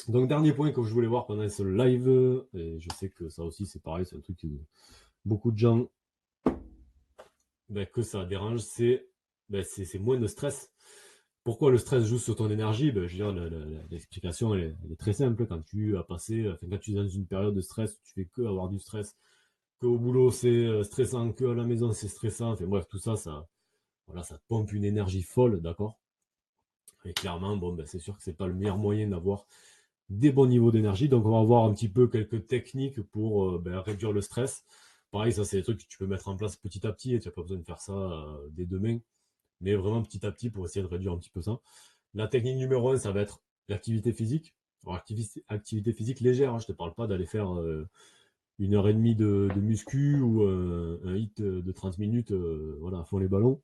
Donc, dernier point que je voulais voir pendant ce live, et je sais que ça aussi c'est pareil, c'est un truc que beaucoup de gens que ça dérange, c'est moins de stress. Pourquoi le stress joue sur ton énergie? Je veux dire, l'explication elle est très simple. Quand tu as passé, enfin, quand tu es dans une période de stress, tu fais que avoir du stress, que au boulot c'est stressant, que à la maison c'est stressant, enfin bref, tout ça, voilà, ça te pompe une énergie folle, d'accord? Et clairement, c'est sûr que c'est pas le meilleur moyen d'avoir des bons niveaux d'énergie. Donc, on va voir un petit peu quelques techniques pour réduire le stress. Pareil, ça, c'est des trucs que tu peux mettre en place petit à petit et tu n'as pas besoin de faire ça dès demain, mais vraiment petit à petit pour essayer de réduire un petit peu ça. La technique numéro 1, ça va être l'activité physique. Alors, activité physique légère, hein, je ne te parle pas d'aller faire 1 heure et demie de muscu ou un hit de 30 minutes voilà, à fond les ballons.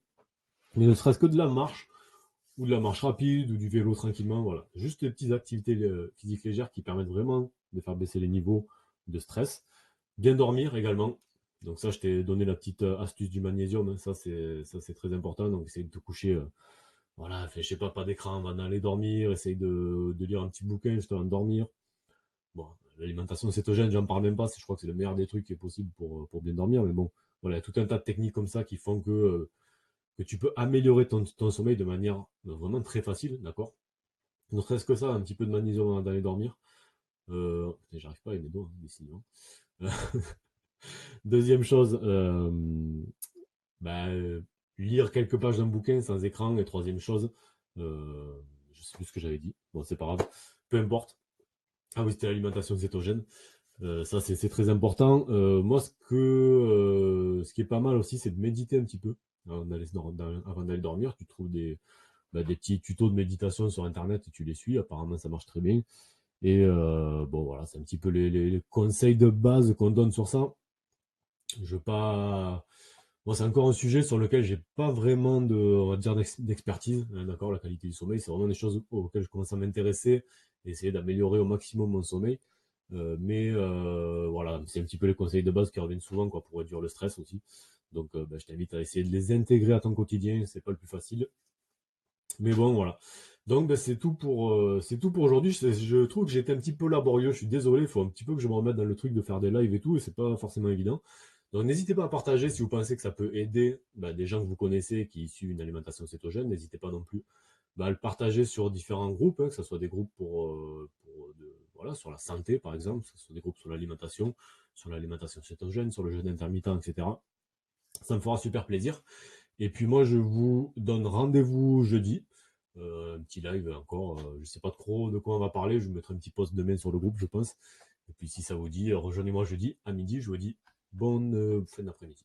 Mais ne serait-ce que de la marche, ou de la marche rapide, ou du vélo tranquillement, voilà. Juste des petites activités physiques légères qui permettent vraiment de faire baisser les niveaux de stress. Bien dormir également. Donc ça, je t'ai donné la petite astuce du magnésium, hein. Ça c'est très important. Donc essaye de te coucher, voilà, je sais pas d'écran avant d'aller dormir, essaye de lire un petit bouquin juste avant de dormir. Bon, l'alimentation cétogène, j'en parle même pas, je crois que c'est le meilleur des trucs qui est possible pour bien dormir, mais bon, voilà, il y a tout un tas de techniques comme ça qui font que tu peux améliorer ton sommeil de manière vraiment très facile, d'accord? Ne serait-ce que ça, un petit peu de magnésium avant d'aller dormir. J'arrive pas avec mes doigts, hein, décidément. Euh, Deuxième chose, bah, lire quelques pages d'un bouquin sans écran. Et troisième chose, je sais plus ce que j'avais dit. Bon, c'est pas grave. Peu importe. Ah oui, c'était l'alimentation cétogène. Ça, c'est très important. Moi, ce qui est pas mal aussi, c'est de méditer un petit peu avant d'aller dormir. Tu trouves des petits tutos de méditation sur Internet et tu les suis. Apparemment, ça marche très bien. Et bon, voilà, c'est un petit peu les conseils de base qu'on donne sur ça. Je veux pas. Moi, c'est encore un sujet sur lequel j'ai pas vraiment on va dire, d'expertise. Hein, d'accord, la qualité du sommeil, c'est vraiment des choses auxquelles je commence à m'intéresser et essayer d'améliorer au maximum mon sommeil. Mais voilà, c'est un petit peu les conseils de base qui reviennent souvent, quoi, pour réduire le stress aussi. Donc, je t'invite à essayer de les intégrer à ton quotidien. C'est pas le plus facile, mais bon, voilà. Donc, c'est tout pour aujourd'hui. Je trouve que j'ai été un petit peu laborieux. Je suis désolé. Il faut un petit peu que je me remette dans le truc de faire des lives et tout, et c'est pas forcément évident. Donc, n'hésitez pas à partager si vous pensez que ça peut aider des gens que vous connaissez qui suivent une alimentation cétogène. N'hésitez pas non plus à le partager sur différents groupes, hein, que ce soit des groupes voilà, sur la santé, par exemple, que ce soit des groupes sur l'alimentation cétogène, sur le jeûne intermittent, etc. Ça me fera super plaisir. Et puis moi, je vous donne rendez-vous jeudi. Un petit live encore. Je ne sais pas trop de quoi on va parler. Je vous mettrai un petit post demain sur le groupe, je pense. Et puis si ça vous dit, rejoignez-moi jeudi à midi. Je vous dis bonne fin d'après-midi.